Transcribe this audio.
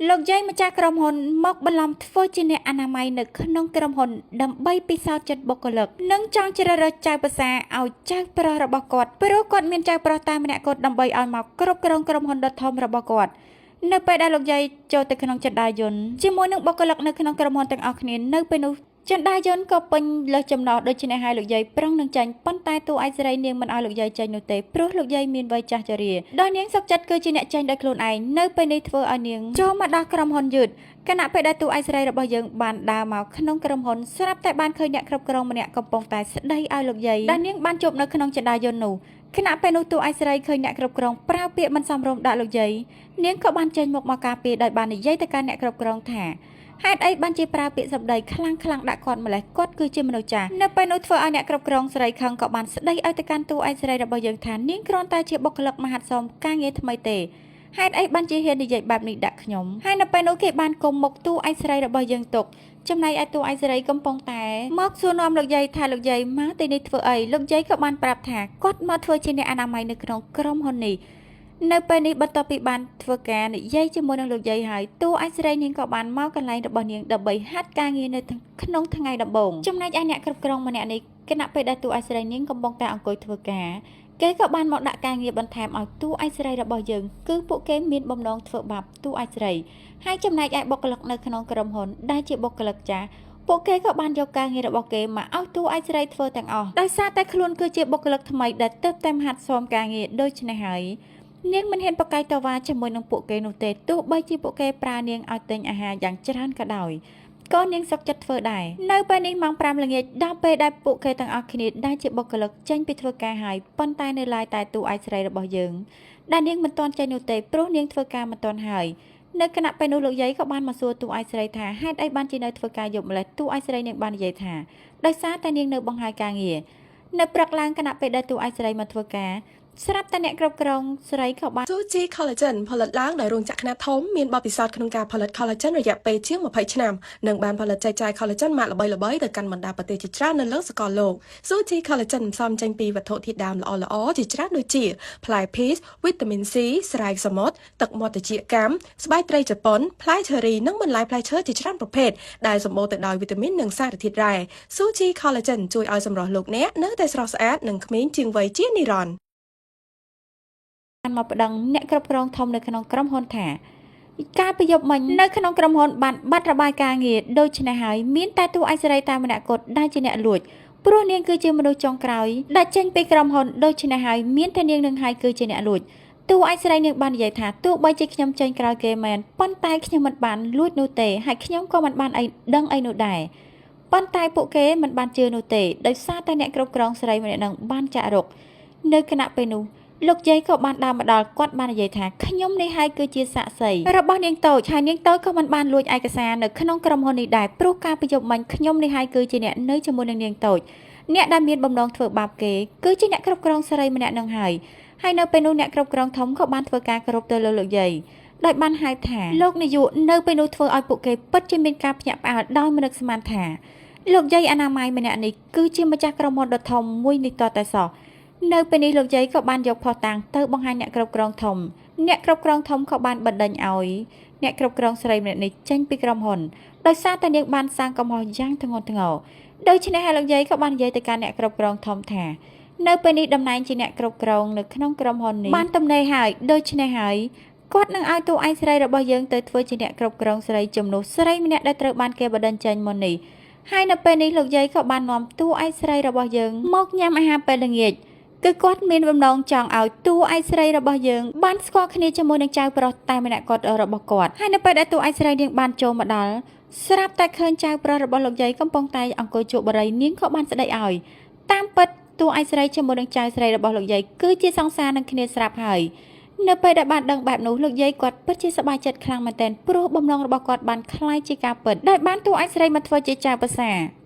លោកយាយម្ចាស់ក្រុមហ៊ុនមកបន្លំធ្វើជាអ្នកអនាម័យនៅក្នុងក្រុមហ៊ុនដើម្បីពិសោធន៍ចិត្តបុគ្គលិកនិងចង់ជ្រើសរើសចៅប្រសាឲ្យចៅប្រុសរបស់គាត់ព្រោះគាត់មានចៅប្រុសតែម្នាក់គត់ដើម្បីឲ្យមកគ្រប់គ្រងក្រុមហ៊ុនដ៏ធំរបស់គាត់នៅពេលដែលលោកយាយចូលទៅក្នុងចន្ទាយន្តជាមួយនឹងបុគ្គលិកនៅក្នុងក្រុមហ៊ុនទាំងអស់គ្នានៅពេលនោះចន្ទាយន្តក៏ពេញលើសចំណោះដូច្នេះហើយលោកយាយប្រឹងនឹងចាញ់ប៉ុន្តែតួឯកស្រីនាងមិនឲ្យលោកយាយចាញ់នោះទេព្រោះលោកយាយមានវ័យចាស់ជរាដោយនាងសុកចិត្តគឺជាអ្នកចាញ់ដោយខ្លួនឯងនៅពេលនេះធ្វើឲ្យនាងចូលមកដល់ក្រុមហ៊ុនយឺតគណៈពេលដែលតួឯកស្រីរបស់យើងបានដើរមកក្នុងក្រុមហ៊ុនស្រាប់តែបានឃើញអ្នកគ្រប់គ្រងម្នាក់កំពុងតែស្ដីឲ្យលោកយាយដែលនាងបានជួបនៅក្នុងចន្ទាយន្តនោះគណៈពេលនោះតួឯកស្រីឃើញអ្នកគ្រប់គ្រងប្រើពាក្យមិនសមរម្យដាក់លោកយាយនាងក៏បានចេញមកការពារដោយបាននិយាយទៅកាន់អ្នកគ្រប់គ្រងថាហេតុអីបានជាប្រើពាក្យសម្ដីខ្លាំងៗដាក់គាត់ម្លេះគាត់គឺជាមនុស្សចាស់នៅពេលនោះធ្វើឲ្យអ្នកគ្រប់គ្រងស្រីខឹងក៏បានស្ដីឲ្យទៅកាន់តួឯកស្រីរបស់យើងថានាងគ្រាន់តែជាបុគ្គលិកមហាសមការងារថ្មីទេហេតុអីបានជាហ៊ាននិយាយបែបនេះដាក់ខ្ញុំហើយនៅពេលនោះគេបានគុំមុខតួឯកស្រីរបស់យើងទុកចំណែកឯតួឯកស្រីកំពុងតែមកសួរនាំលោកយាយថាលោកយាយមកទីនេះធ្វើអីលោកយាយក៏បានប្រាប់ថាគាត់មកធ្វើជាអ្នកអនាម័យនៅក្នុងក្រុមហ៊ុននេះនៅពេលនេះបន្ទាប់ពីបានធ្វើការនិយាយជាមួយនឹងលោកយាយហើយតួឯកស្រីនាងក៏បានមកកន្លែងរបស់នាងដើម្បីហាត់ការងារនៅក្នុងថ្ងៃដំបូងចំណែកឯអ្នកគ្រប់គ្រងម្នាក់នេះគណៈពេលដែលតួឯកស្រីនាងកំពុងតែអង្គុយធ្វើការគេក៏បានមកដាក់ការងារបន្ថែមឲ្យតួឯកស្រីរបស់យើងគឺពួកគេមានបំណងធ្វើបាបតួឯកស្រីហើយចំណែកឯបុគ្គលិកនៅក្នុងក្រុមហ៊ុនដែលជាបុគ្គលិកចាស់ពួកគេក៏បានយកការងាររបស់គេមកឲ្យតួឯកស្រីធ្វើទាំងអស់ដោយសារតែខ្លួនគឺជាបុគ្គលិកថ្មីដែលទើបតែហាត់សមការងារដូច្នេះហើយនាងមិនហ៊ានប្រកែកតវ៉ាជាមួយនឹងពួកគេនោះទេទោះបីជាពួកគេប្រើនាងឲ្យទិញអាហារយ៉ាងច្រើនក៏ដោយក៏នាងសុខចិត្តធ្វើដែរនៅពេលនេះម៉ោង5ល្ងាចដល់ពេលដែលពួកគេទាំងអស់គ្នាដែលជាបុគ្គលិកចេញពីធ្វើការហើយប៉ុន្តែនៅឡើយតែតួឯកស្រីរបស់យើងដែលនាងមិនទាន់ចេញនោះទេព្រោះនាងធ្វើការមិនទាន់ហើយនៅគណៈពេលនោះលោកយាយក៏បានមកសួរតួឯកស្រីថាហេតុអីបានជានៅធ្វើការយប់ម្លេះតួឯកស្រីនាងបាននិយាយថាដោយសារតែនាងនៅបង្ហាញការងារនៅព្រឹកឡើងគណៈពេលដែលតួឯកស្រីមកធ្វើការស្រាប់តែអ្នកគ្រប់គ្រងស្រីក៏បាន Suji Collagen ផលិតឡើងដោយរោងចក្រខ្នាតធំមានបទពិសោធន៍ក្នុងការផលិត collagen រយៈពេលជាង20ឆ្នាំនិងបានផលិតចែកចាយ collagen ម៉ាកល្បីៗទៅកាន់បណ្ដាប្រទេសជាច្រើននៅលើសកលលោក Suji Collagen ផ្សំចេញពីវត្ថុធាតុដើមល្អៗជាច្រើនដូចជាផ្លែ peach វីតាមីន C ស្រាយសមុទ្រទឹកមាត់ត្រចៀកកាំស្បែកត្រីជប៉ុនផ្លែ cherry និងបន្លែផ្លែឈើជាច្រើនប្រភេទដែលសម្បូរទៅដោយវីតាមីននិងសារធាតុរ៉ែ Suji Collagen ជួយឲ្យសម្រស់លោកអ្នកនៅតែស្រស់ស្អាតនិងក្មេងជាងវ័យជានិរន្តរ៍បានមកប្តឹងអ្នកគ្រប់គ្រងធំនៅក្នុងក្រុមហ៊ុនថាការប្រយុទ្ធមិញនៅក្នុងក្រុមហ៊ុនបានបាត់របាយការណ៍ងារដូច្នេះហើយមានតែតួឯកស្រីតែម្នាក់គត់ដែលជាអ្នកលួចព្រោះនាងគឺជាមនុស្សចុងក្រោយដែលចេញពីក្រុមហ៊ុនដូច្នេះហើយមានតែនាងនឹងហើយគឺជាអ្នកលួចតួឯកស្រីនាងបាននិយាយថាទោះបីជាខ្ញុំចេញក្រោយគេមែនប៉ុន្តែខ្ញុំមិនបានលួចនោះទេហើយខ្ញុំក៏មិនបានដឹងអីនោះដែរប៉ុន្តែពួកគេមិនបានជឿនោះទេដោយសារតែអ្នកគ្រប់គ្រងស្រីម្នាក់នឹងបានចាក់រុកនៅគណៈពេលនោះលោកយាយក៏បានដើរមកដល់គាត់បាននិយាយថាខ្ញុំនេះហើយគឺជាសាក្សីរបស់នាងតូចហើយនាងតូចក៏មិនបានលួចឯកសារនៅក្នុងក្រុមហ៊ុននេះដែរព្រោះការប្រយុទ្ធមិញខ្ញុំនេះហើយគឺជាអ្នកនៅជាមួយនឹងនាងតូចអ្នកដែលមានបំណងធ្វើបាបគេគឺជាអ្នកគ្រប់គ្រងស្រីម្នាក់នឹងហើយនៅពេលនោះអ្នកគ្រប់គ្រងធំក៏បានធ្វើការគោរពទៅលើលោកយាយដោយបានហៅថាលោកនាយកនៅពេលនោះធ្វើឲ្យពួកគេពិតជាមានការភ្ញាក់ផ្អើលដោយមិននឹកស្មានថាលោកយាយអនាម័យម្នាក់នេះគឺជាម្ចាស់ក្រុមហ៊ុនដ៏ធំមួយនេះតតែសោះនៅពេលនេះលោកយាយក៏បានយកផុសតាំងទៅបង្ហាញអ្នកគ្រប់គ្រងធំអ្នកគ្រប់គ្រងធំក៏បានបណ្ដេញឲ្យអ្នកគ្រប់គ្រងស្រីម្នាក់នេះចេញពីក្រុមហ៊ុនដោយសារតែនាងបានសាងកំហុសយ៉ាងធ្ងន់ធ្ងរដូច្នេះហើយលោកយាយក៏បាននិយាយទៅកាន់អ្នកគ្រប់គ្រងធំថានៅពេលនេះតំណែងជាអ្នកគ្រប់គ្រងនៅក្នុងក្រុមហ៊ុននេះបានទំនេរហើយដូច្នេះហើយគាត់នឹងឲ្យតួឯកស្រីរបស់យើងទៅធ្វើជាអ្នកគ្រប់គ្រងស្រីជំនួសស្រីម្នាក់ដែលត្រូវបានគេបណ្ដេញចេញមុននេះហើយនៅពេលនេះលោកយាយក៏បាននាំតួឯកស្រីរបស់យើងមកញ៉ាំអាហារពេលល្ងាចគឺគាត់មានបំណងចង់ឲ្យតួឯកស្រីរបស់យើងបានស្គាល់គ្នាជាមួយនឹងចៅប្រុសតែម្នាក់គាត់របស់គាត់ហើយនៅពេលដែលតួឯកស្រីនាងបានចូលមកដល់ស្រាប់តែឃើញចៅប្រុសរបស់លោកយាយកំពុងតែអង្គុយជក់បារីនាងក៏បានស្ដីឲ្យតាមពិតតួឯកស្រីជាមួយនឹងចៅស្រីរបស់លោកយាយគឺជាសង្សារនឹងគ្នាស្រាប់ហើយនៅពេលដែលបានដឹងបែបនោះលោកយាយគាត់ពិតជាសប្បាយចិត្តខ្លាំងមែនទែនព្រោះបំណងរបស់គាត់បានคล้ายជាការពិតដែលបានតួឯកស្រីមកធ្វើជាចៅប្រសា